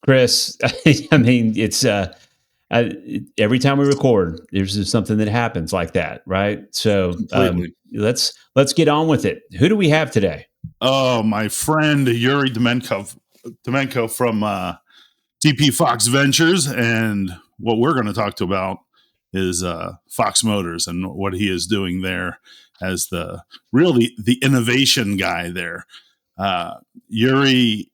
Chris, I mean, it's every time we record, there's just something that happens like that, right? So Completely. let's get on with it. Who do we have today? Oh, my friend Yuri Domenko from DP Fox Ventures, and what we're going to talk to about is Fox Motors and what he is doing there as the innovation guy there. Yuri,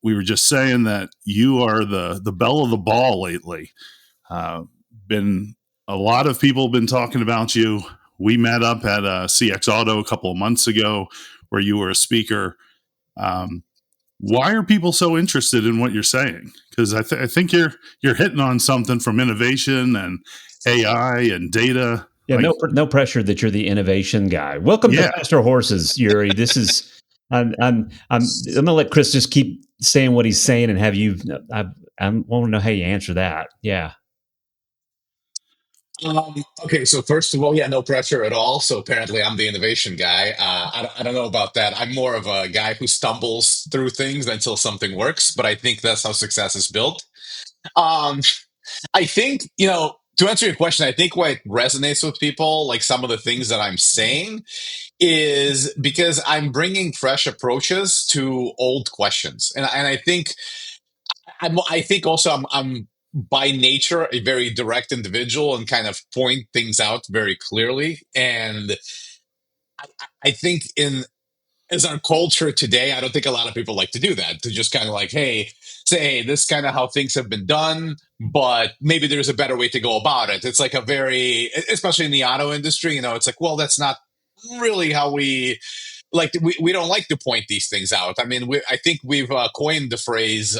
we were just saying that you are the belle of the ball lately. Been a lot of people have been talking about you. We met up at CX Auto a couple of months ago, where you were a speaker. Why are people so interested in what you're saying? Because I think you're hitting on something from innovation and AI and data. Yeah, Like, no pressure that you're the innovation guy. Welcome to yeah, Faster Horses, Yuri. This is I'm gonna let Chris just keep saying what he's saying and have you. I want to know how you answer that. Yeah. Okay, so first of all, yeah, no pressure at all. So apparently, I'm the innovation guy. I don't know about that. I'm more of a guy who stumbles through things until something works, but I think that's how success is built. Um, I think, to answer your question, I think what resonates with people, like some of the things that I'm saying, is because I'm bringing fresh approaches to old questions, and I think I think also I'm by nature a very direct individual and kind of point things out very clearly. And I think in as our culture today, I don't think a lot of people like to do that, to just kind of like, hey, say, hey, this is kind of how things have been done, but maybe there's a better way to go about it. It's like a very, especially in the auto industry, it's like, well, that's not really how we don't like to point these things out. I mean, I think we've coined the phrase,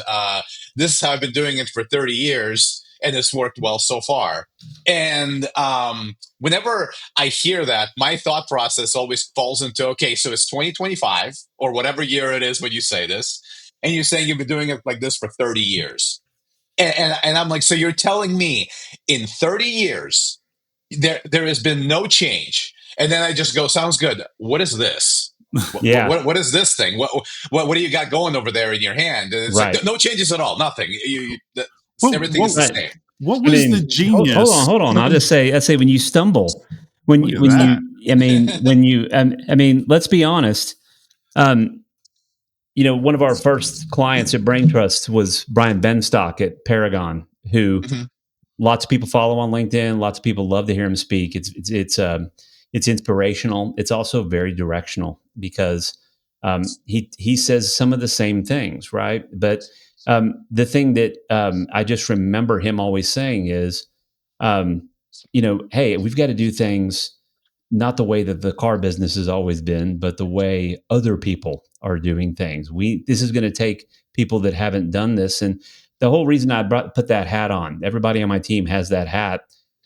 this is how I've been doing it for 30 years, and it's worked well so far. And whenever I hear that, my thought process always falls into, okay, so it's 2025 or whatever year it is when you say this, and you're saying you've been doing it like this for 30 years. And I'm like, so you're telling me in 30 years, there has been no change. And then I just go, sounds good. What is this? Yeah. What is this thing? What do you got going over there in your hand? And it's Right. like no changes at all. Nothing. Everything is the Right. same. what I was the mean, genius? hold on. I'd say when you stumble, Look at that. I mean, let's be honest. Um, one of our first clients at Brain Trust was Brian Benstock at Paragon, who Mhm. lots of people follow on LinkedIn. Lots of people love to hear him speak. It's inspirational. It's also very directional because he says some of the same things, right? But the thing that I just remember him always saying is, hey, we've got to do things not the way that the car business has always been, but the way other people are doing things. This is going to take people that haven't done this, and the whole reason I put that hat on. Everybody on my team has that hat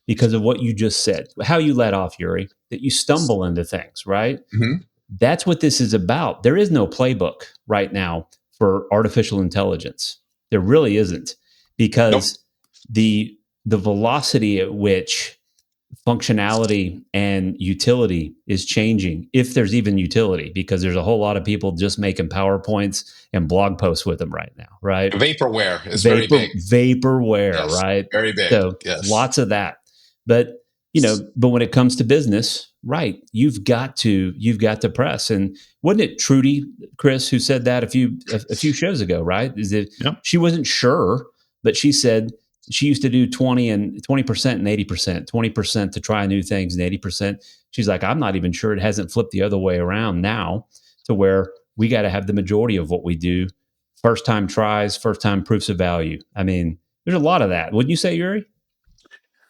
because of what you just said, how you let off, Yuri, that you stumble into things, right? Mhm. That's what this is about. There is no playbook right now for artificial intelligence. There really isn't, Nope. because the velocity at which functionality and utility is changing, if there's even utility, because there's a whole lot of people just making PowerPoints and blog posts with them right now, right? Vaporware is very big. Vaporware, Yes, right? very big. So Yes. lots of that. But but when it comes to business, right, you've got to press. And wasn't it Trudy, Chris, who said that a few shows ago, right? Is that Yep. she wasn't sure, but she said she used to do 20% and 80%, 20% to try new things and 80%. She's like, I'm not even sure it hasn't flipped the other way around now, to where we got to have the majority of what we do first time tries, first time proofs of value. I mean, there's a lot of that. Wouldn't you say, Yuri?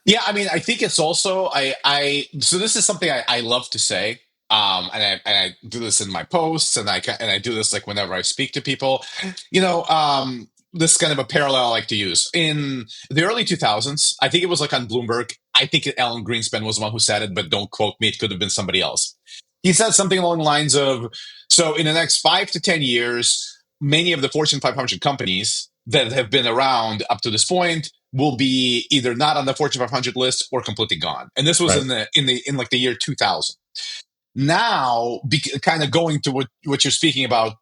Yeah, I mean, I think it's also so this is something I love to say, and I do this in my posts, and I do this like whenever I speak to people, this is kind of a parallel I like to use in the early 2000s. I think it was like on Bloomberg. I think Alan Greenspan was the one who said it, but don't quote me. It could have been somebody else. He said something along the lines of, "So in the next 5 to 10 years, many of the Fortune 500 companies that have been around up to this point will be either not on the Fortune 500 list or completely gone." And this was Right. in like the year 2000. Now, kind of going to what you're speaking about,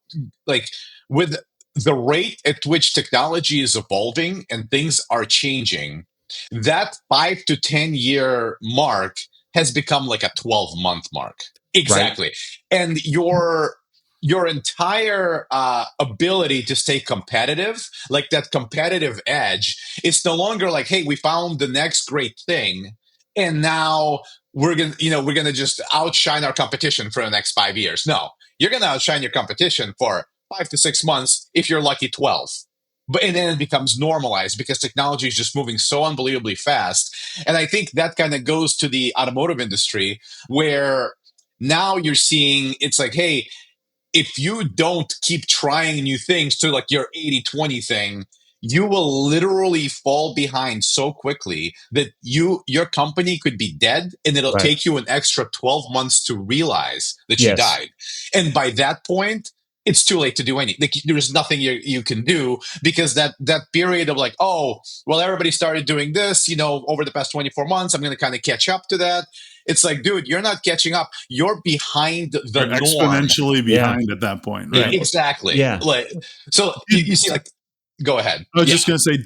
like with the rate at which technology is evolving and things are changing, that 5 to 10 year mark has become like a 12-month mark. Right. Exactly. And your entire ability to stay competitive, like that competitive edge, it's no longer like, hey, we found the next great thing, and now we're gonna just outshine our competition for the next 5 years. No, you're gonna outshine your competition for 5 to 6 months, if you're lucky 12. But and then it becomes normalized because technology is just moving so unbelievably fast. And I think that kind of goes to the automotive industry, where now you're seeing it's like, hey, if you don't keep trying new things to like your 80/20 thing, you will literally fall behind so quickly that your company could be dead, and it'll Right. take you an extra 12 months to realize that you Yes. died. And by that point, it's too late to do anything. Like, there's nothing you can do, because that period of like, oh, well, everybody started doing this, over the past 24 months, I'm going to kind of catch up to that. It's like, dude, you're not catching up. You're behind the You're norm. exponentially Yeah. behind at that point, Yeah. right? Exactly. Yeah. Like, so you see, like, go ahead. I was Yeah. just going to say,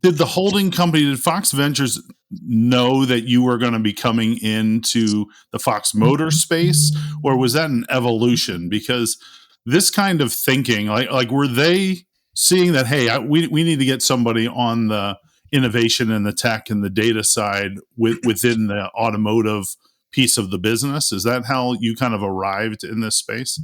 did the holding company, did Fox Ventures know that you were going to be coming into the Fox Motor space, or was that an evolution? Because this kind of thinking, like were they seeing that, hey, we need to get somebody on the innovation and the tech and the data side within the automotive piece of the business? Is that how you kind of arrived in this space?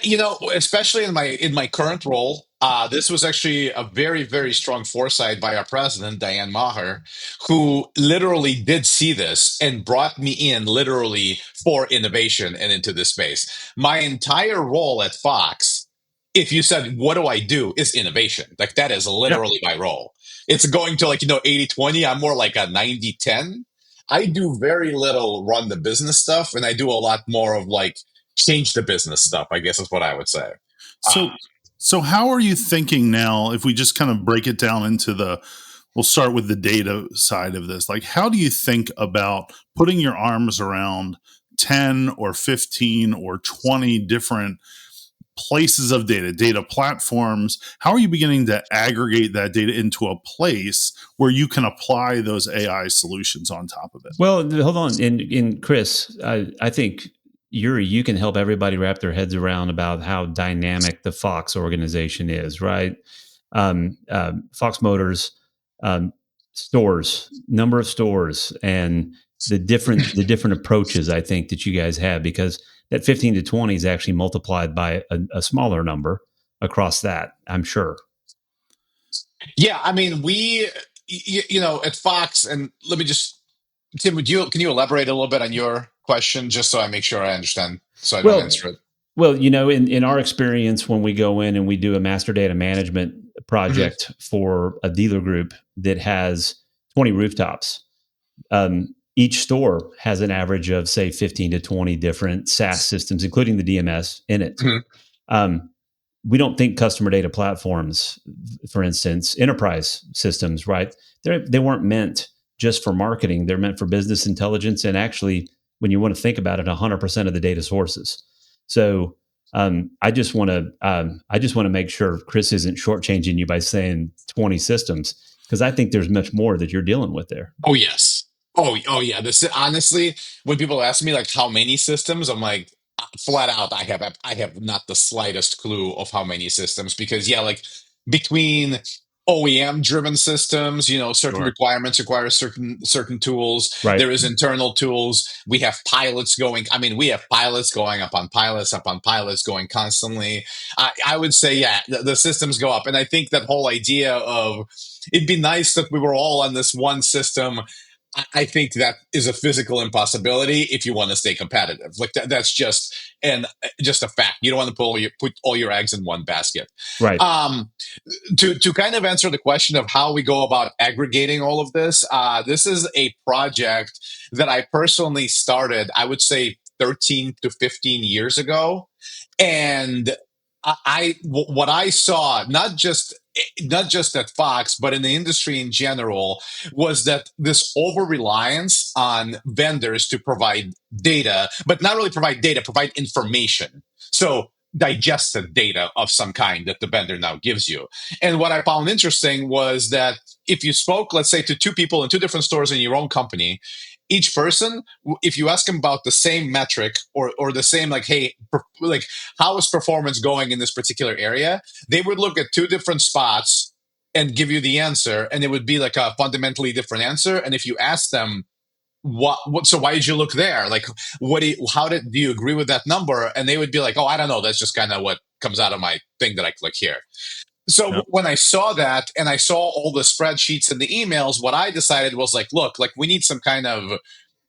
Yeah, especially in my current role, this was actually a very, very strong foresight by our president, Diane Maher, who literally did see this and brought me in literally for innovation and into this space. My entire role at Fox, if you said, what do I do, is innovation. Like, that is Yeah. literally my role. It's going to, like, 80/20. I'm more like a 90/10. I do very little run the business stuff, and I do a lot more of like change the business stuff, I guess is what I would say. Uh, So how are you thinking now, if we just kind of break it down into we'll start with the data side of this. Like, how do you think about putting your arms around 10 or 15 or 20 different places of data platforms? How are you beginning to aggregate that data into a place where you can apply those AI solutions on top of it? Well, hold on. In Chris, I think you can help everybody wrap their heads around about how dynamic the Fox organization is, right? Fox Motors, um, stores, number of stores, and the different approaches I think that you guys have, because that 15 to 20 is actually multiplied by a smaller number across that, I'm sure. yeah, I mean, at Fox, and let me just, Tim, can you elaborate a little bit on your question, just so I make sure I understand, so I don't Well, answer it? Well, in our experience, when we go in and we do a master data management Mhm. project for a dealer group that has 20 rooftops, each store has an average of, say, 15 to 20 different SaaS systems, including the DMS in it. Mhm. Um, we don't think customer data platforms, for instance, enterprise systems, right? They weren't meant just for marketing. They're meant for business intelligence. And actually, when you want to think about it, 100% of the data sources. So I just want to make sure Chris isn't shortchanging you by saying 20 systems, because I think there's much more that you're dealing with there. Oh yes. Oh yeah. This, honestly, when people ask me like how many systems, I'm like, flat out, I have not the slightest clue of how many systems, because yeah, like, between OEM driven systems, certain Sure. requirements require certain tools. Right. There is internal tools. We have pilots going. I mean, we have pilots going upon pilots going constantly. I would say, yeah, the systems go up, and I think that whole idea of it'd be nice that we were all on this one system. I think that is a physical impossibility if you want to stay competitive. Like, that's just a fact. You don't want to put all your eggs in one basket. Right. Um, to kind of answer the question of how we go about aggregating all of this, this is a project that I personally started, I would say, 13 to 15 years ago, and what I saw, not just at Fox, but in the industry in general, was that this over reliance on vendors to provide data, but not really provide data, provide information. So digested data of some kind that the vendor now gives you. And what I found interesting was that if you spoke, let's say, to two people in two different stores in your own company, each person, if you ask them about the same metric or the same, like, hey, like, how is performance going in this particular area, they would look at two different spots and give you the answer, and it would be like a fundamentally different answer. And if you ask them, what so why did you look there, like, do you agree with that number, and they would be like, oh, I don't know, that's just kind of what comes out of my thing that I click here. So Yep. when I saw that and I saw all the spreadsheets and the emails, what I decided was like, look, like, we need some kind of,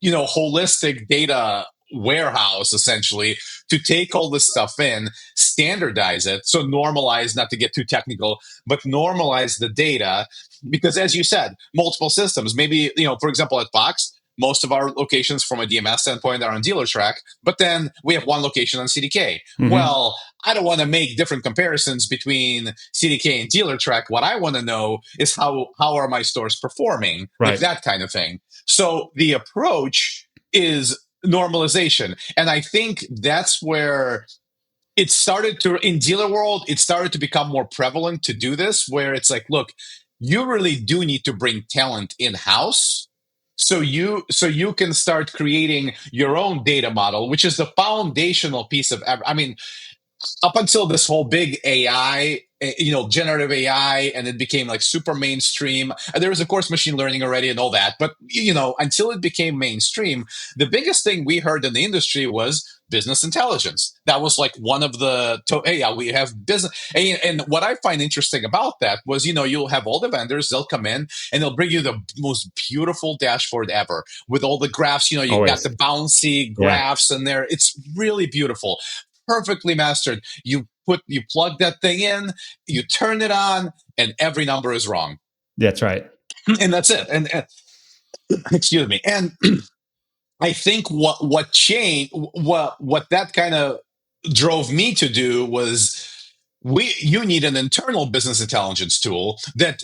holistic data warehouse, essentially, to take all this stuff in, standardize it. So normalize, not to get too technical, but normalize the data. Because as you said, multiple systems, maybe, for example, at Fox, most of our locations from a DMS standpoint are on dealer track, but then we have one location on CDK. Mhm. Well, I don't want to make different comparisons between CDK and dealer track. What I want to know is how are my stores performing, like Right. that kind of thing. So the approach is normalization. And I think that's where it started to, in dealer world, it started to become more prevalent to do this, where it's like, look, you really do need to bring talent in-house. So you can start creating your own data model, which is the foundational piece of, I mean, up until this whole big AI, generative AI, and it became like super mainstream. There was, of course, machine learning already and all that. But, until it became mainstream, the biggest thing we heard in the industry was business intelligence. That was like one of the, hey, yeah, we have business. And what I find interesting about that was, you'll have all the vendors, they'll come in and they'll bring you the most beautiful dashboard ever with all the graphs. You've got Always. the bouncy Yeah. graphs in there. It's really beautiful, perfectly mastered. You plug that thing in, you turn it on, and every number is wrong. That's right. And that's it. And excuse me. And I think what changed, what that kind of drove me to do was, you need an internal business intelligence tool that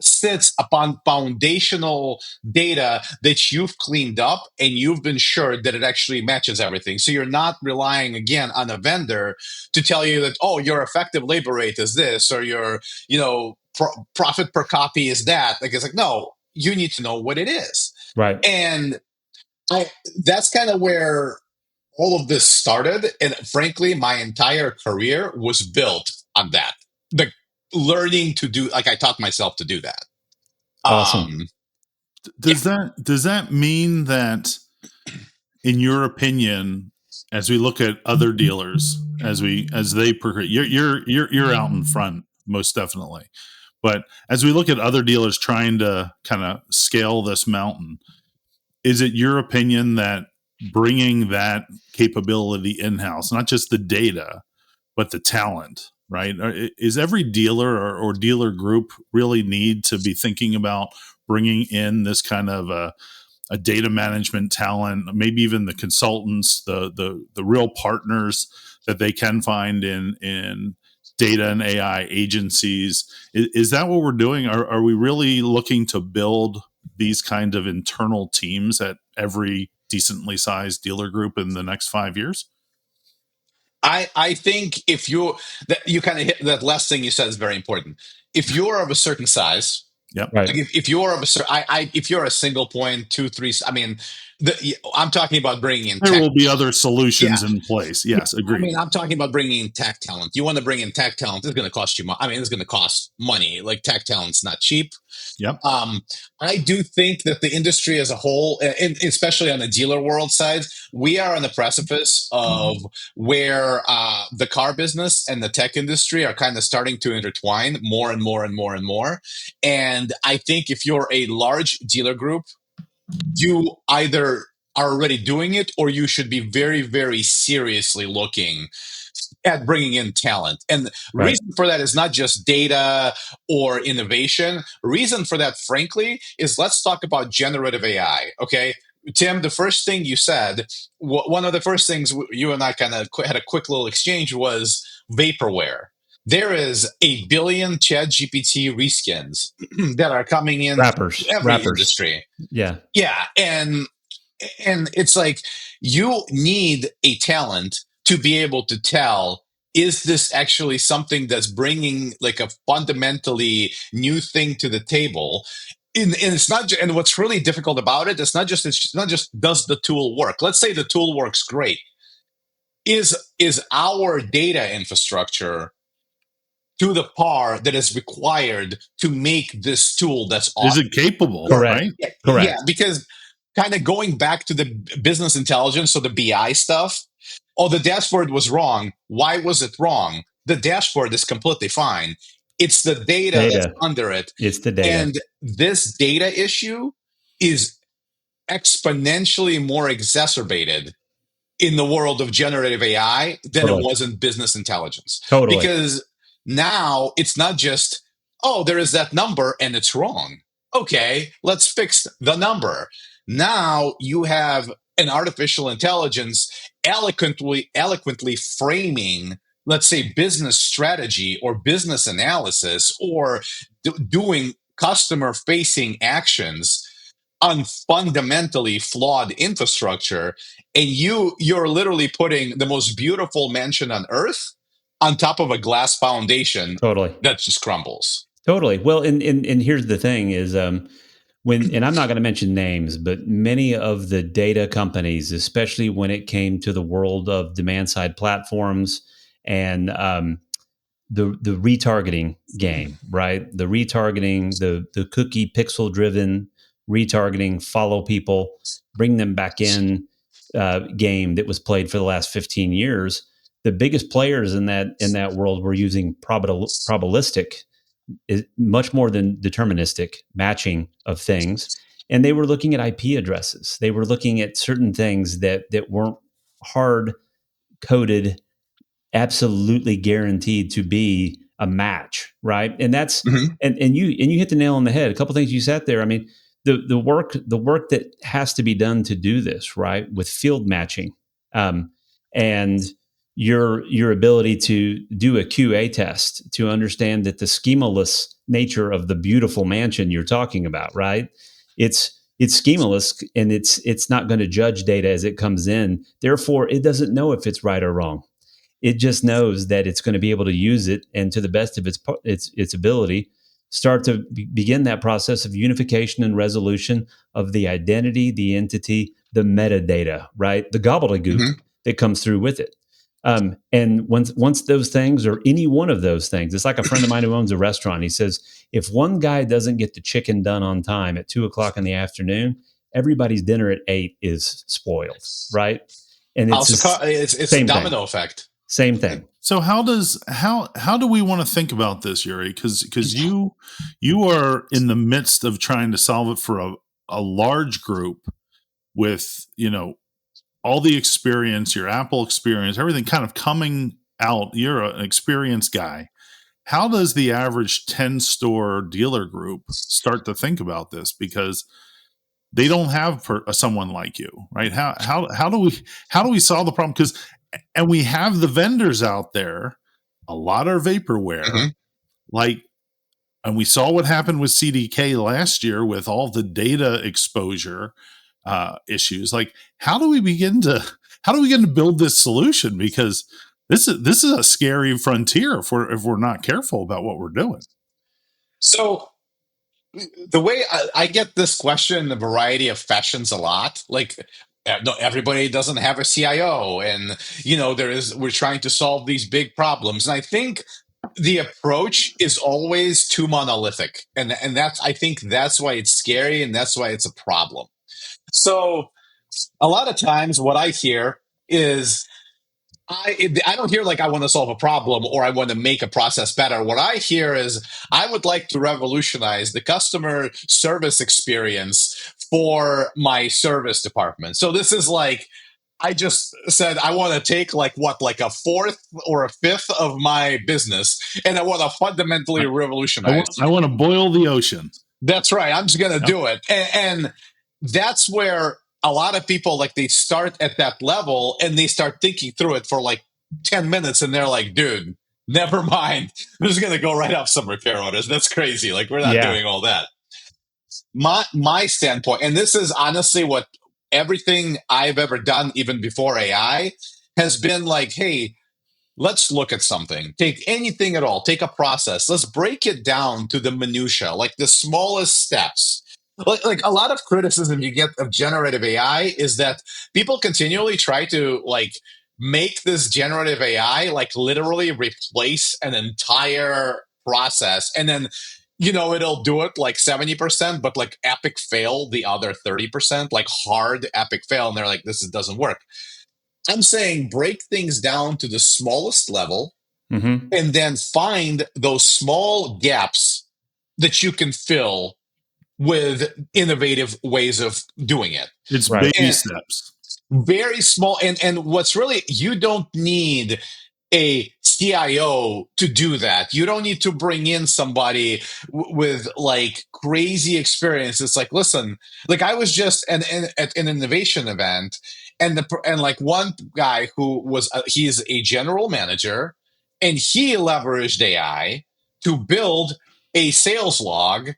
sits upon foundational data that you've cleaned up and you've been sure that it actually matches everything. So you're not relying again on a vendor to tell you that, oh, your effective labor rate is this, or your profit per copy is that. Like, it's like, no, you need to know what it is. Right. And that's kind of where all of this started. And frankly, my entire career was built on that. Like, learning to do, like, I taught myself to do that. Awesome. Does that mean that, in your opinion, as we look at other dealers, as they progress, you're out in front, most definitely. But as we look at other dealers trying to kind of scale this mountain, is it your opinion that bringing that capability in-house, not just the data, but the talent, right? Is every dealer or dealer group really need to be thinking about bringing in this kind of a data management talent, maybe even the consultants, the real partners that they can find in data and AI agencies? Is that what we're doing? Are we really looking to build these kind of internal teams at every decently sized dealer group in the next 5 years? I think if you kind of hit that last thing you said is very important. If you're of a certain size, Yep. Right. like if you're of a certain, if you're a single point, 2, 3, I mean, I'm talking about bringing in There tech. will be other solutions in place. Yes, agreed. I mean, I'm talking about bringing in tech talent. You want to bring in tech talent, it's going to cost you money. I mean, it's going to cost money. Like, tech talent's not cheap. Yep. I do think that the industry as a whole, and especially on the dealer world side, we are on the precipice of where the car business and the tech industry are kind of starting to intertwine more and more and more and more. And I think if you're a large dealer group, you either are already doing it, or you should be very, very seriously looking at bringing in talent. And the reason for that is not just data or innovation. Reason for that, frankly, is, let's talk about generative AI. Okay, Tim, the first thing you said, one of the first things you and I kind of had a quick little exchange was vaporware. There is 1 billion ChatGPT reskins that are coming in Rappers. every industry. Yeah. Yeah, and it's like, you need a talent to be able to tell, is this actually something that's bringing like a fundamentally new thing to the table? And it's not, and what's really difficult about it, it's not just does the tool work? Let's say the tool works great. Is our data infrastructure to the par that is required to make this tool that's Is awesome? it capable? Correct. Right? Correct. Yeah, because kind of going back to the business intelligence, so the BI stuff. Oh, the dashboard was wrong. Why was it wrong? The dashboard is completely fine. It's the data that's Data. under it. It's the data. And this data issue is exponentially more exacerbated in the world of generative AI than Totally. it was in business intelligence. Totally. Because now it's not just, oh, there is that number and it's wrong. Okay, let's fix the number. Now you have an artificial intelligence eloquently framing, let's say, business strategy or business analysis or doing customer facing actions on fundamentally flawed infrastructure, and you're literally putting the most beautiful mansion on earth on top of a glass foundation Totally. that just crumbles. Totally. Well, and here's the thing is when, and I'm not going to mention names, but many of the data companies, especially when it came to the world of demand side platforms and the retargeting game, right? The retargeting, the cookie pixel driven retargeting, follow people, bring them back in game that was played for the last 15 years. The biggest players in that world were using probabilistic, is much more than deterministic matching of things, and they were looking at IP addresses. They were looking at certain things that weren't hard coded, absolutely guaranteed to be a match, right? And that's Mm-hmm. and you hit the nail on the head. A couple things you said there. I mean, the work that has to be done to do this, right, with field matching, and your ability to do a QA test to understand that the schemaless nature of the beautiful mansion you're talking about, right? It's schemaless and it's not going to judge data as it comes in. Therefore, it doesn't know if it's right or wrong. It just knows that it's going to be able to use it and to the best of its ability start to begin that process of unification and resolution of the identity, the entity, the metadata, right? The gobbledygook Mm-hmm. that comes through with it. And once those things, or any one of those things, it's like a friend of mine who owns a restaurant. He says, if one guy doesn't get the chicken done on time at 2:00 in the afternoon, everybody's dinner at 8 is spoiled, right? And It's a domino effect. Same thing. So how do we want to think about this, Yuri? Because you are in the midst of trying to solve it for a large group with, all the experience, your Apple experience, everything kind of coming out. You're an experienced guy. How does the average 10-store dealer group start to think about this? Because they don't have someone like you, right? How do we solve the problem? And we have the vendors out there, a lot are vaporware, Mm-hmm. And we saw what happened with CDK last year with all the data exposure issues. Like, how do we begin to build this solution? Because this is a scary frontier if we're not careful about what we're doing. So the way I get this question in a variety of fashions a lot, like, no, everybody doesn't have a CIO, and we're trying to solve these big problems, and I think the approach is always too monolithic, and I think that's why it's scary, and that's why it's a problem. So a lot of times, what I hear is, I don't hear like I want to solve a problem or I want to make a process better. What I hear is I would like to revolutionize the customer service experience for my service department. So this is like, I just said I want to take like a fourth or a fifth of my business, and I want to fundamentally revolutionize. I want to boil the ocean. That's right. I'm just going to do it. And that's where a lot of people, like, they start at that level and they start thinking through it for like 10 minutes. And they're like, dude, never mind. I'm just going to go right off some repair orders. That's crazy. Like, we're not doing all that. My standpoint, and this is honestly what everything I've ever done, even before AI, has been like, hey, let's look at something. Take anything at all. Take a process. Let's break it down to the minutia, like the smallest steps. Like a lot of criticism you get of generative AI is that people continually try to like make this generative AI like literally replace an entire process, and then it'll do it like 70%, but like epic fail the other 30%, like hard epic fail, and they're like, doesn't work. I'm saying break things down to the smallest level Mm-hmm. and then find those small gaps that you can fill with innovative ways of doing it. It's Right. baby And steps. very small. And what's really, you don't need a CIO to do that. You don't need to bring in somebody with like crazy experience. It's like, listen, like I was just at an innovation event, and like one guy who was he's a general manager, and he leveraged AI to build a sales log,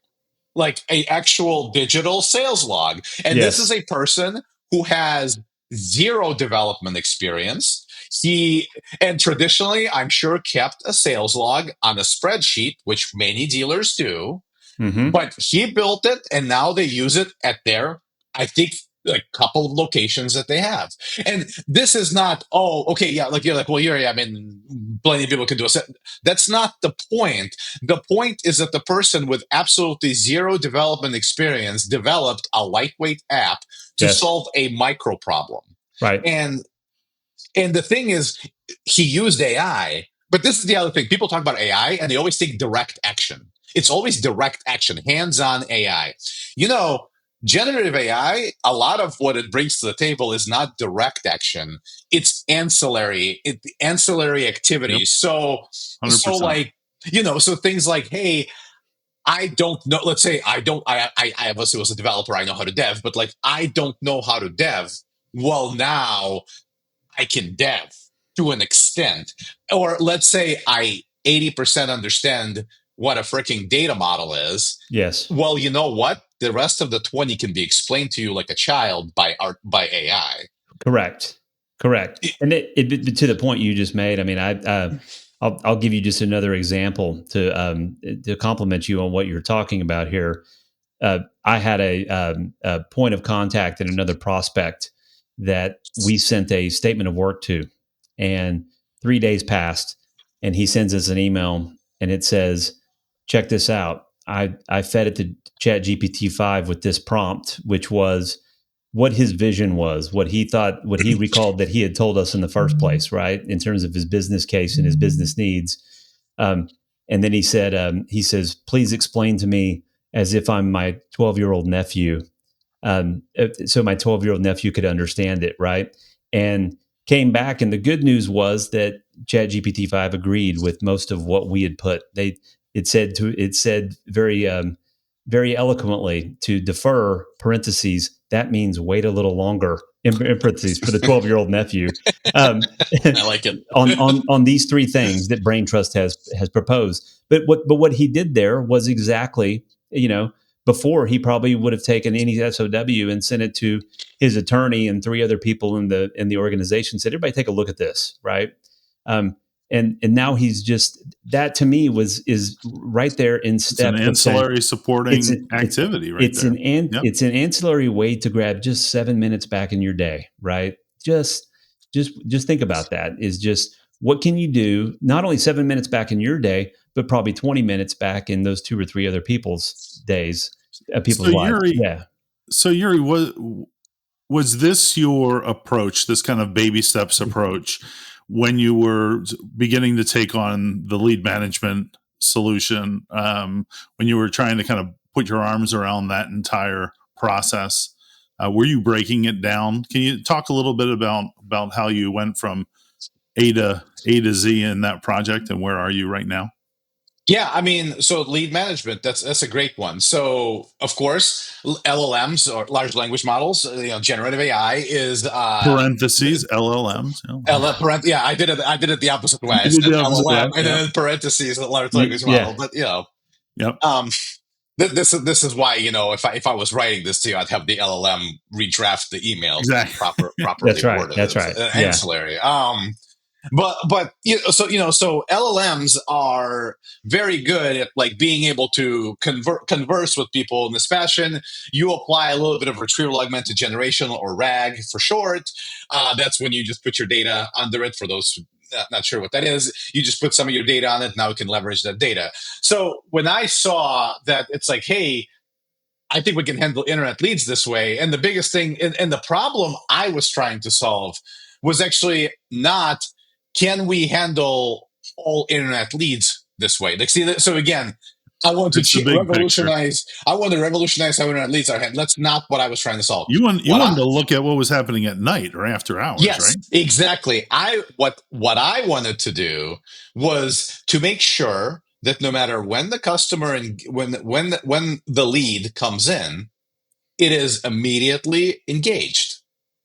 like a actual digital sales log. And this is Yes. a person who has zero development experience. He, and traditionally, I'm sure, kept a sales log on a spreadsheet, which many dealers do. Mm-hmm. But he built it, and now they use it at their, I think, like couple of locations that they have. And this is not, oh, okay, yeah, like you're like, well, I mean, plenty of people can do it. That's not the point. The point is that the person with absolutely zero development experience developed a lightweight app to Yes. solve a micro problem. Right. And the thing is, he used AI, but this is the other thing. People talk about AI and they always think direct action. It's always direct action, hands-on AI. Generative AI, a lot of what it brings to the table is not direct action. It's ancillary Yep. activities. So 100%. like, so things like, hey, I don't know. Let's say I obviously was a developer. I know how to dev, but like, I don't know how to dev. Well, now I can dev to an extent. Or let's say I 80% understand what a freaking data model is. Yes. Well, you know what? The rest of the 20 can be explained to you like a child by AI. Correct. And it to the point you just made. I mean, I'll give you just another example to compliment you on what you're talking about here. I had a point of contact and another prospect that we sent a statement of work to, and 3 days passed, and he sends us an email, and it says, "Check this out. I fed it to Chat GPT 5 with this prompt, which was what his vision was, what he thought, what he recalled that he had told us in the first place, right? In terms of his business case and his business needs." And then he says, "Please explain to me as if I'm my 12-year-old nephew." So my 12-year-old nephew could understand it, right? And came back, and the good news was that ChatGPT 5 agreed with most of what we had put. It said very eloquently to defer parentheses. That means wait a little longer in parentheses for the 12-year-old nephew. I like it. on these three things that Brain Trust has proposed. But what he did there was exactly, before he probably would have taken any SOW and sent it to his attorney and three other people in the organization, said, "Everybody take a look at this," right? And now he's just, that to me is right there in step. It's an ancillary supporting activity, right? It's an ancillary way to grab just 7 minutes back in your day, right? Just think about that. Is just, what can you do? Not only 7 minutes back in your day, but probably 20 minutes back in those two or three other people's days, people's lives. So Yuri, was this your approach? This kind of baby steps approach when you were beginning to take on the lead management solution, when you were trying to kind of put your arms around that entire process? Were you breaking it down? Can you talk a little bit about how you went from A to Z in that project, and where are you right now? Yeah, I mean, so lead management, that's a great one. So, of course, LLMs, or large language models, generative AI is parentheses LLMs. Yeah, I did it the opposite way. I You did said the opposite LLM way, and then parentheses large language model. But Yep. This is why, if I was writing this to you, I'd have the LLM redraft the email to be Exactly. properly That's right. worded. That's It's right. an Yeah. ancillary. But so LLMs are very good at like being able to converse with people in this fashion. You apply a little bit of retrieval augmented generation, or RAG for short. That's when you just put your data under it. For those not sure what that is, you just put some of your data on it. Now we can leverage that data. So when I saw that, it's like, hey, I think we can handle internet leads this way. And the biggest thing, and the problem I was trying to solve was actually not, can we handle all internet leads this way? Like, see, so again, I want It's the to big picture. revolutionize. I want to revolutionize how internet leads are handled. That's not what I was trying to solve. You What wanted to look at what was happening at night or after hours, Yes, right? exactly. What I wanted to do was to make sure that no matter when the customer and when the lead comes in, it is immediately engaged.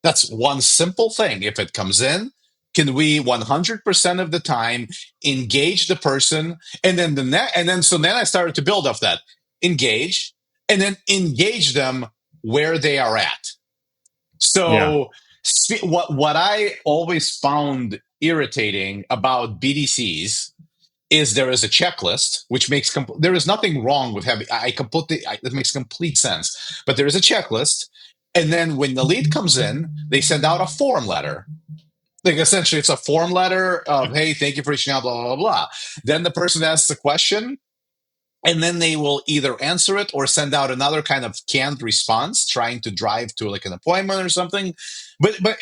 That's one simple thing. If it comes in, can we 100% of the time engage the person? And then then I started to build off that. Engage, and then engage them where they are at. Yeah. So what I always found irritating about BDCs is there is a checklist, which makes there is nothing wrong with having. It makes complete sense, but there is a checklist, and then when the lead comes in, they send out a form letter. Like essentially, it's a form letter of, "Hey, thank you for reaching out," blah blah blah. Then the person asks a question, and then they will either answer it or send out another kind of canned response, trying to drive to like an appointment or something.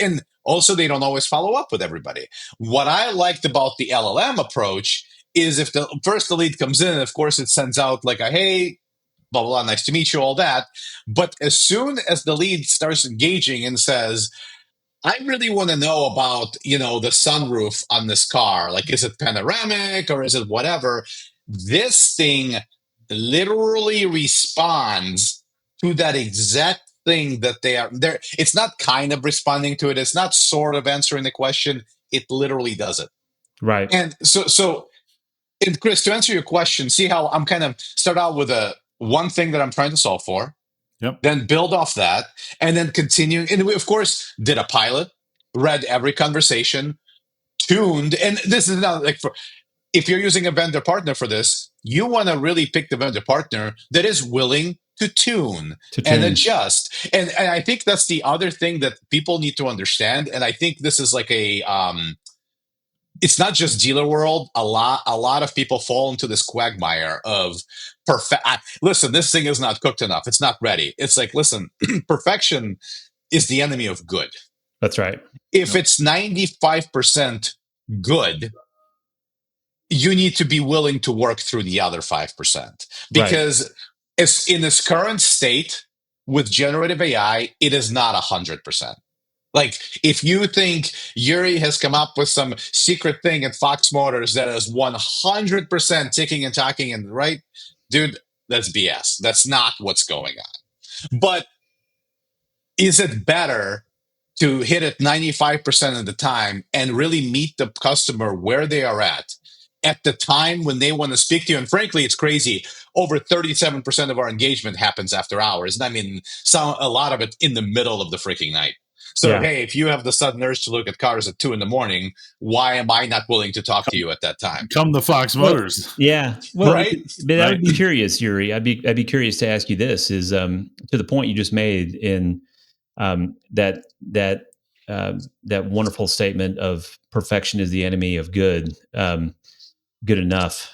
And also they don't always follow up with everybody. What I liked about the LLM approach is, if the lead comes in, of course it sends out like a, "Hey, blah blah blah, nice to meet you," all that. But as soon as the lead starts engaging and says, "I really want to know about, the sunroof on this car. Like, is it panoramic or is it whatever?" This thing literally responds to that exact thing that they are there. It's not kind of responding to it. It's not sort of answering the question. It literally does it. Right. And and Chris, to answer your question, see how I'm kind of start out with a one thing that I'm trying to solve for, Yep. then build off that, and then continue. And we, of course, did a pilot, read every conversation, tuned. And this is not like, if you're using a vendor partner for this, you want to really pick the vendor partner that is willing to tune and adjust. And I think that's the other thing that people need to understand. And I think this is like it's not just dealer world. A lot of people fall into this quagmire of perfect. Listen, this thing is not cooked enough. It's not ready. It's like, listen, perfection is the enemy of good. That's right. If it's 95% good, you need to be willing to work through the other 5%, because it's in its current state with generative AI, it is not 100%. Like, if you think Yuri has come up with some secret thing at Fox Motors that is 100% ticking and talking and right, dude, that's BS. That's not what's going on. But is it better to hit it 95% of the time and really meet the customer where they are at the time when they want to speak to you? And frankly, it's crazy. Over 37% of our engagement happens after hours. And I mean, a lot of it in the middle of the freaking night. So, hey, if you have the sudden urge to look at cars at 2 a.m, why am I not willing to talk to you at that time? Come to Fox Motors. Yeah. Well, right. But I would be curious, Yuri. I'd be curious to ask you this: is to the point you just made in that wonderful statement of perfection is the enemy of good. Good enough,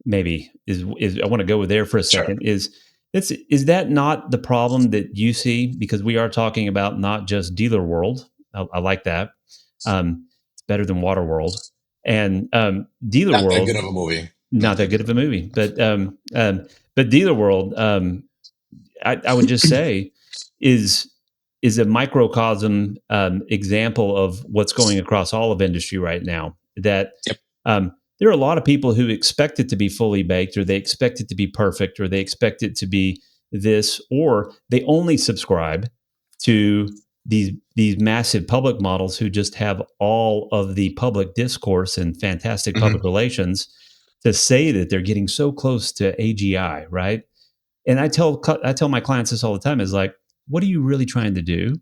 maybe is I want to go there for a second. Sure. Is that not the problem that you see? Because we are talking about not just dealer world. I like that. It's better than water world, and dealer Not world. That good of a movie. Not that good of a movie, but dealer world. I would just say is a microcosm example of what's going across all of industry right now. That there are a lot of people who expect it to be fully baked, or they expect it to be perfect, or they expect it to be this, or they only subscribe to these massive public models who just have all of the public discourse and fantastic public relations to say that they're getting so close to AGI, right? And I tell my clients this all the time is like, what are you really trying to do?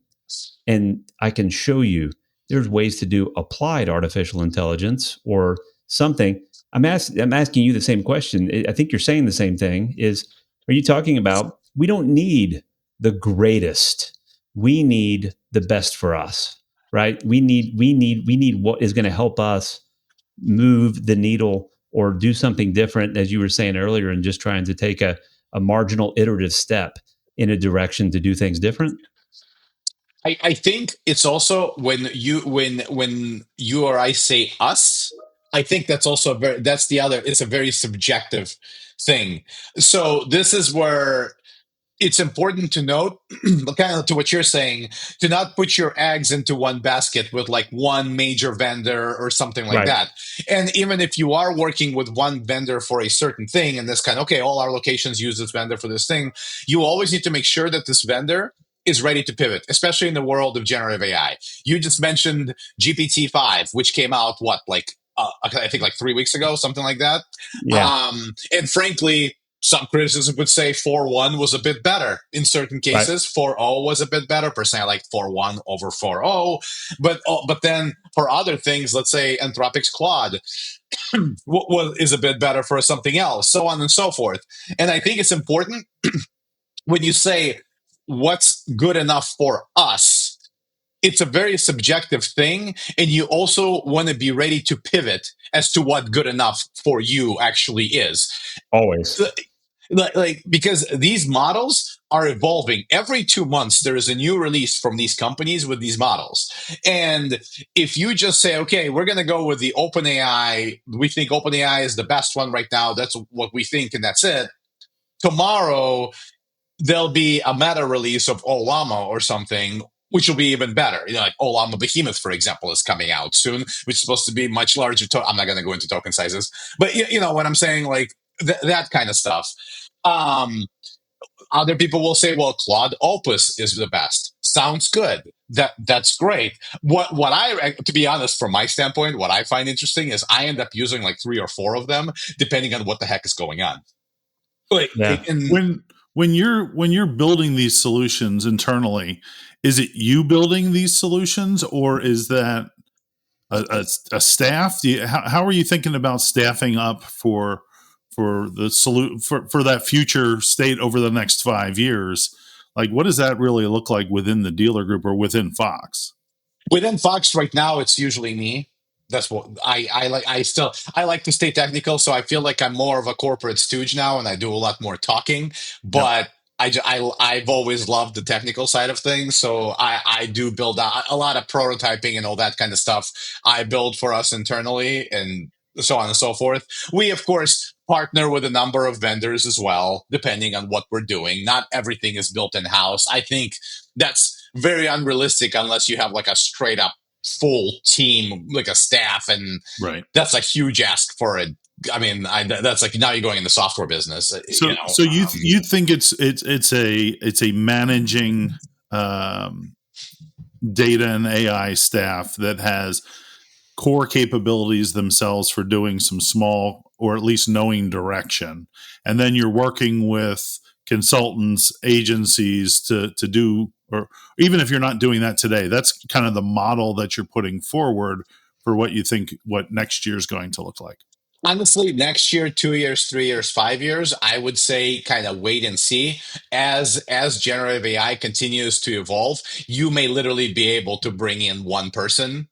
And I can show you there's ways to do applied artificial intelligence or something. I'm asking you the same question. I think you're saying the same thing. Are you talking about we don't need the greatest? We need the best for us, right? We need what is going to help us move the needle or do something different, as you were saying earlier, and just trying to take a marginal iterative step in a direction to do things different. I think it's also when you or I say us, I think that's also that's the other, it's a very subjective thing. So this is where it's important to note, kind of to what you're saying, to not put your eggs into one basket with like one major vendor or something like Right. that. And even if you are working with one vendor for a certain thing, and this kind of, okay, all our locations use this vendor for this thing, you always need to make sure that this vendor is ready to pivot, especially in the world of generative AI. You just mentioned GPT-5, which came out, what, like, I think like 3 weeks ago, something like that. Yeah. And frankly, some criticism would say 4.1 was a bit better in certain Right. cases. 4.0 was a bit better. Personally, I like 4.1 over 4.0. But then for other things, let's say Anthropic's Claude is a bit better for something else, so on and so forth. And I think it's important when you say what's good enough for us, it's a very subjective thing, and you also want to be ready to pivot as to what good enough for you actually is. Always. Like, because these models are evolving every 2 months. There is a new release from these companies with these models, and if you just say, okay, we're going to go with the OpenAI, we think OpenAI is the best one right now, that's what we think, and that's it. Tomorrow there'll be a meta release of Olama or something, which will be even better. Like Olama Behemoth, for example, is coming out soon, which is supposed to be much larger. I'm not going to go into token sizes, but you know what I'm saying, like that kind of stuff. Um, Other people will say, well, Claude Opus is the best. Sounds good. That's great. What I, to be honest, from my standpoint, what I find interesting is I end up using like 3 or 4 of them, depending on what the heck is going on. Like, Yeah. When you're building these solutions internally, is it you building these solutions, or is that a staff? How are you thinking about staffing up for for that future state over the next 5 years? Like, what does that really look like within the dealer group or within Fox? within Fox right now, it's usually me. That's what I like. I like to stay technical, so I feel like I'm more of a corporate stooge now, and I do a lot more talking. Yep. But I've always loved the technical side of things, so I do build a lot of prototyping and all that kind of stuff. I build for us internally, and so on and so forth. We of course partner with a number of vendors as well, depending on what we're doing. Not everything is built in house. I think that's very unrealistic unless you have like a straight up full team, like a staff, and Right. that's a huge ask for it. I mean, that's like now you're going in the software business. So, You know, you think it's a managing data and AI staff that has core capabilities themselves for doing some small, or at least knowing direction, and then you're working with consultants, agencies to do, or even if you're not doing that today, that's kind of the model that you're putting forward for what you think what next year is going to look like. honestly, next year, 2 years, 3 years, 5 years, I would say kind of wait and see. As generative AI continues to evolve, you may literally be able to bring in one person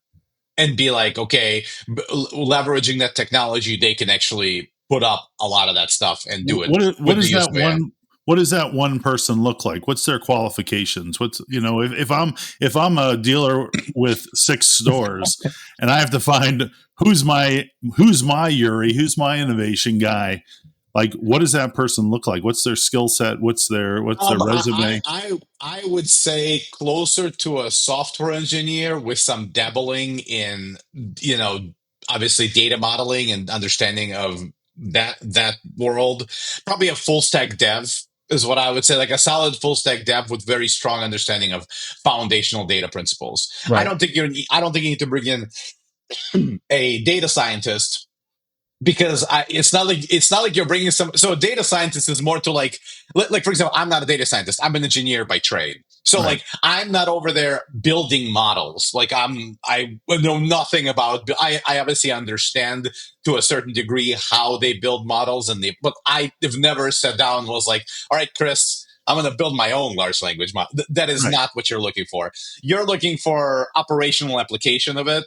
and be like, okay, leveraging that technology, they can actually put up a lot of that stuff and do it What with the is use that of AI. one? What does that one person look like? What's their qualifications? What's, if I'm a dealer with 6 stores and I have to find who's my Yuri, who's my innovation guy, like, what does that person look like? What's their skill set? What's their resume? I would say closer to a software engineer with some dabbling in, you know, obviously data modeling and understanding of that world. Probably a full stack dev is what I would say, like a solid full stack dev with very strong understanding of foundational data principles. Right. I don't think you need to bring in a data scientist because it's not like you're bringing some. So a data scientist is more to like for example, I'm not a data scientist. I'm an engineer by trade. So Right. like I'm not over there building models. Like I know nothing about. I obviously understand to a certain degree how they build models, but I have never sat down and was like, all right, Chris, I'm going to build my own large language model. That is Right. not what you're looking for. You're looking for operational application of it.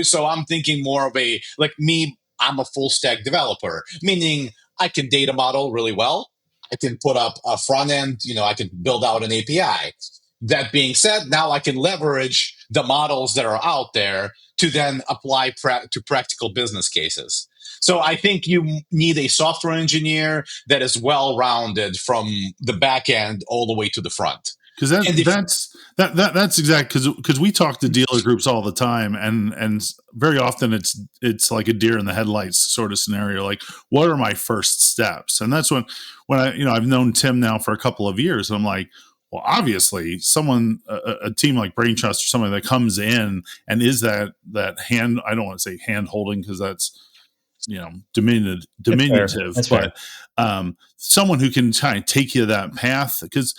So I'm thinking more of a, like me, I'm a full stack developer, meaning I can data model really well. I can put up a front end, I can build out an API. That being said, now I can leverage the models that are out there to then apply to practical business cases. So I think you need a software engineer that is well rounded from the back end all the way to the front. Because that's exact, because we talk to dealer groups all the time, and very often it's like a deer in the headlights sort of scenario. Like, what are my first steps? And that's when I've known Tim now for a couple of years, and I'm like, well, obviously, someone a team like Brain Trust or somebody that comes in and is that hand. I don't want to say hand holding because that's diminutive, That's but fair. someone who can kind of take you that path, because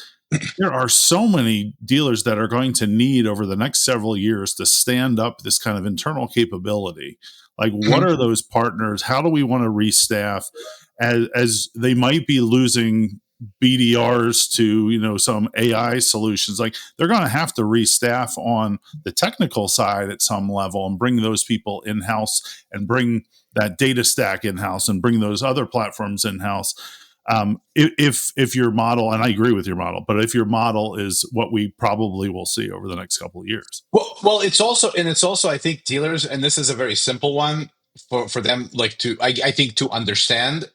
there are so many dealers that are going to need over the next several years to stand up this kind of internal capability. Like, what are those partners? How do we want to restaff as they might be losing BDRs to some AI solutions? Like, they're going to have to restaff on the technical side at some level and bring those people in-house and bring that data stack in-house and bring those other platforms in-house. If your model, and I agree with your model, but if your model is what we probably will see over the next couple of years. Well, it's also I think dealers, and this is a very simple one for them, like I think to understand,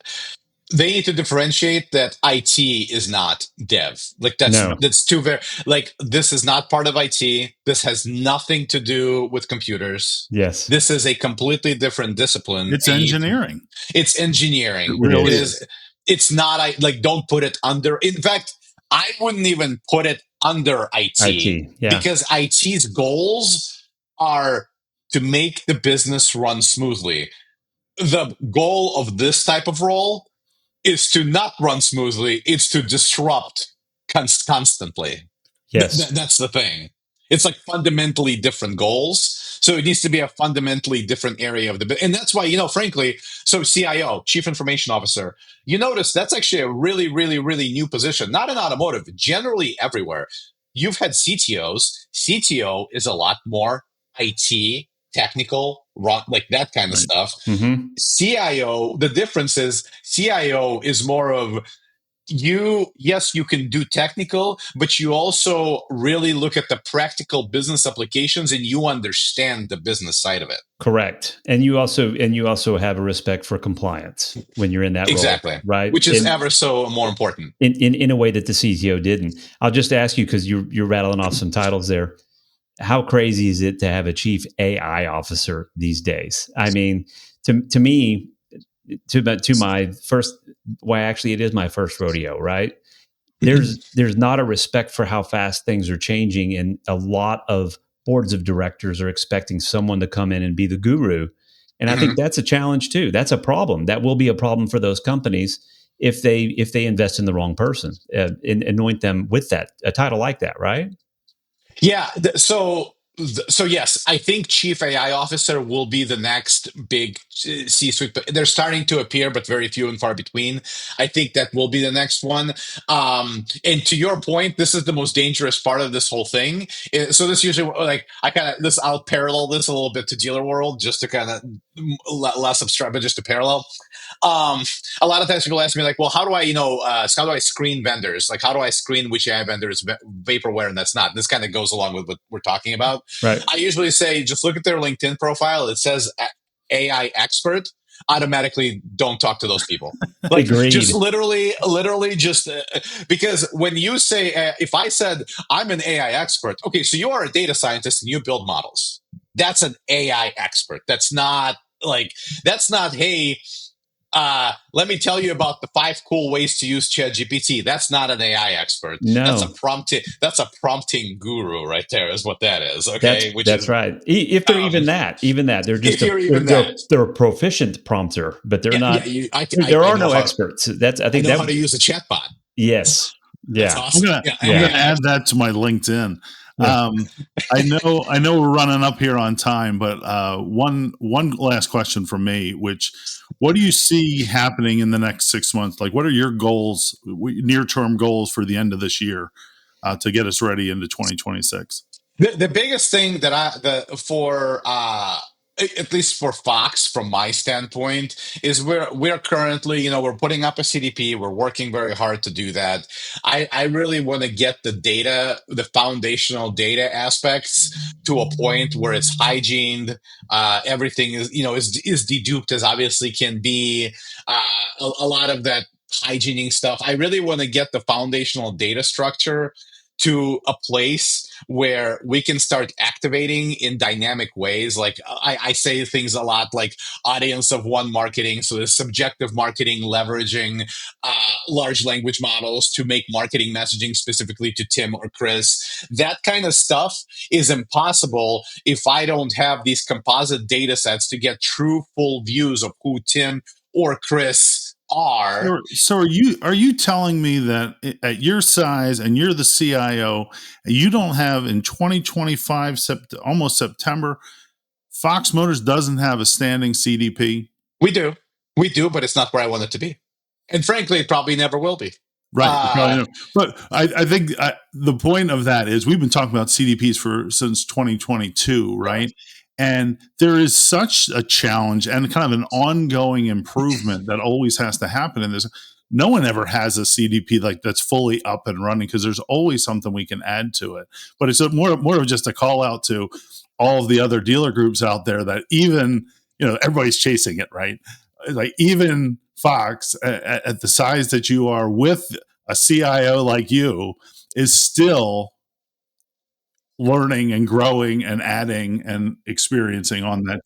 they need to differentiate that IT is not dev. Like No. that's too very, like, this is not part of IT. This has nothing to do with computers. Yes. This is a completely different discipline. It's engineering. It's engineering. It really It is. It's not. Like, don't put it under. In fact, I wouldn't even put it under IT, yeah. because IT's goals are to make the business run smoothly. The goal of this type of role is to not run smoothly. It's to disrupt constantly. Yes. That's the thing. It's like fundamentally different goals. So it needs to be a fundamentally different area of the, and that's why, frankly, so CIO, Chief Information Officer, you notice that's actually a really, really, really new position, not in automotive, generally everywhere. You've had CTOs. CTO is a lot more IT, technical, like that kind of stuff. Mm-hmm. CIO, the difference is CIO is more of, yes, you can do technical, but you also really look at the practical business applications and you understand the business side of it. Correct. And you also have a respect for compliance when you're in that exactly role, right? Which is ever so more important. In a way that the CTO didn't. I'll just ask you, because you're rattling off some titles there. How crazy is it to have a chief AI officer these days? I mean, to me, to my first, well, actually, it is my first rodeo, right? There's not a respect for how fast things are changing, and a lot of boards of directors are expecting someone to come in and be the guru. And I think that's a challenge too. That's a problem. That will be a problem for those companies if they invest in the wrong person and anoint them with a title like that, right? Yeah. So yes, I think Chief AI Officer will be the next big C-suite. But they're starting to appear, but very few and far between. I think that will be the next one. And to your point, this is the most dangerous part of this whole thing. So this usually, like, I'll parallel this a little bit to dealer world, just to kind of less abstract, but just to parallel. A lot of times people ask me, like, well, how do I, how do I screen vendors? Like, how do I screen which AI vendor is vaporware and that's not? This kind of goes along with what we're talking about. Right. I usually say, just look at their LinkedIn profile. It says AI expert. Automatically don't talk to those people. Like, Agreed. just literally just because when you say, if I said I'm an AI expert, okay, so you are a data scientist and you build models. That's an AI expert. That's not, hey, Let me tell you about the 5 cool ways to use ChatGPT. That's not an AI expert. That's a No, prompting. That's a prompting guru right there. Is what that is. that's Okay, which that's is right. If they're um, even that, they're just if you're even that. they're a proficient prompter, but they're Yeah, yeah. not. There I are know no how. experts. That's I I think know that how to use a chatbot. yes, That's yeah, awesome. Yeah, I'm yeah, gonna add that to my LinkedIn. yeah. I know we're running up here on time, but one last question from me, which what do you see happening in the next 6 months? Like, what are your goals, near term goals for the end of this year, to get us ready into 2026? the biggest thing that for at least for Fox, from my standpoint, is we're currently, we're putting up a CDP. We're working very hard to do that. I really want to get the data, the foundational data aspects, to a point where it's hygiened. Everything is deduped as obviously can be. A lot of that hygiening stuff. I really want to get the foundational data structure to a place where we can start activating in dynamic ways. Like I say things a lot like audience of one marketing. So there's subjective marketing leveraging large language models to make marketing messaging specifically to Tim or Chris. That kind of stuff is impossible if I don't have these composite data sets to get true full views of who Tim or Chris are. So are you telling me that at your size and you're the CIO, you don't have in 2025 almost September, Fox Motors doesn't have a standing CDP? We do. We do, but it's not where I want it to be. And frankly, it probably never will be. Right. Probably Uh, not. But I think the point of that is we've been talking about CDPs since 2022, right? And there is such a challenge and kind of an ongoing improvement that always has to happen in this. No one ever has a CDP like that's fully up and running because there's always something we can add to it. But it's more of just a call out to all of the other dealer groups out there that even, everybody's chasing it, right? Like even Fox at the size that you are with a CIO like you is still learning and growing and adding and experiencing on that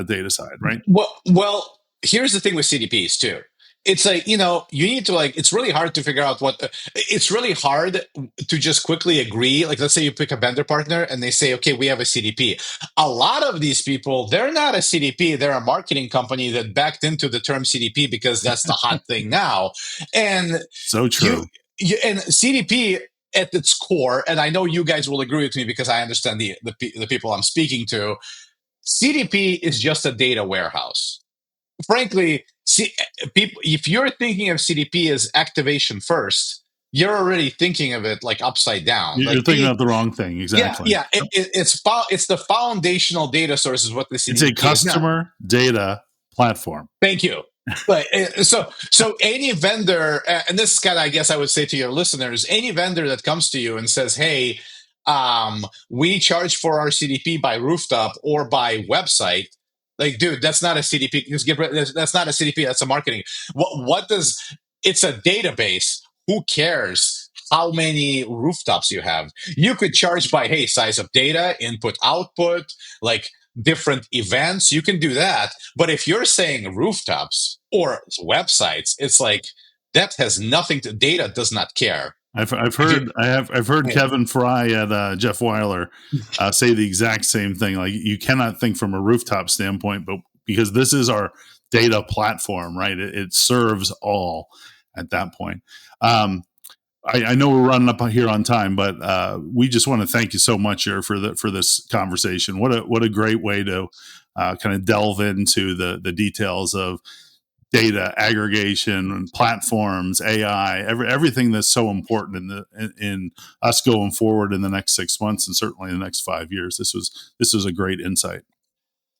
data side, right? well, here's the thing with CDPs too. It's like, you need to it's really hard to figure out it's really hard to just quickly agree. Like, let's say you pick a vendor partner and they say, okay, we have a CDP. A lot of these people, they're not a CDP. They're a marketing company that backed into the term CDP because that's the hot thing now. And So true. and CDP at its core, and I know you guys will agree with me because I understand the people I'm speaking to, CDP is just a data warehouse. Frankly, people, if you're thinking of CDP as activation first, you're already thinking of it like upside down. You're Like, thinking about the wrong thing. Exactly. yeah, it's the foundational data source is what the It's a CDP is now. customer data platform. Thank you. But so any vendor, and this is kind of, I guess I would say to your listeners, any vendor that comes to you and says, "Hey, we charge for our CDP by rooftop or by website," like, dude, that's not a CDP. That's not a CDP. That's a marketing. What does? It's a database. Who cares how many rooftops you have? You could charge by, hey, size of data, input, output, like different events. You can do that. But if you're saying rooftops or websites, it's like that has nothing to data. Does not care. I've heard Kevin Fry at Jeff Weiler say the exact same thing. Like, you cannot think from a rooftop standpoint, but because this is our data platform, right? It serves all at that point. I know we're running up here on time, but we just want to thank you so much here for this conversation. What a great way to kind of delve into the details of data aggregation and platforms, AI, everything that's so important in us going forward in the next 6 months and certainly in the next 5 years. This was a great insight.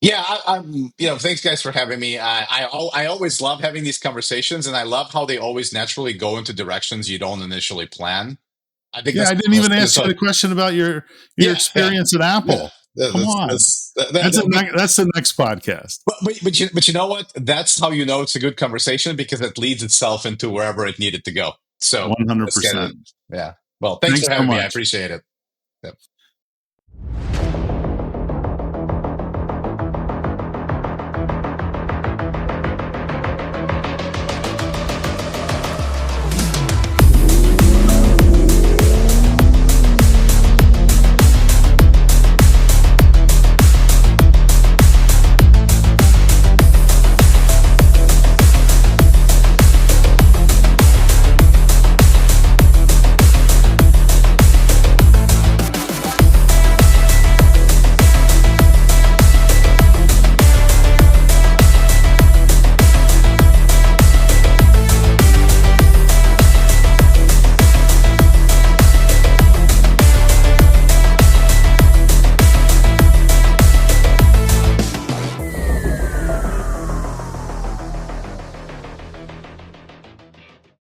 Yeah, I'm. Thanks guys for having me. I always love having these conversations, and I love how they always naturally go into directions you don't initially plan. I think Yeah, that's I didn't even ask you so. the question about your Yeah, yeah, experience at yeah. Apple. Come on, that's the next podcast. But you know what? That's how you know it's a good conversation, because it leads itself into wherever it needed to go. So that's kind of, 100%. yeah. Well, thanks Thanks for so having me. I much. appreciate it. Yep.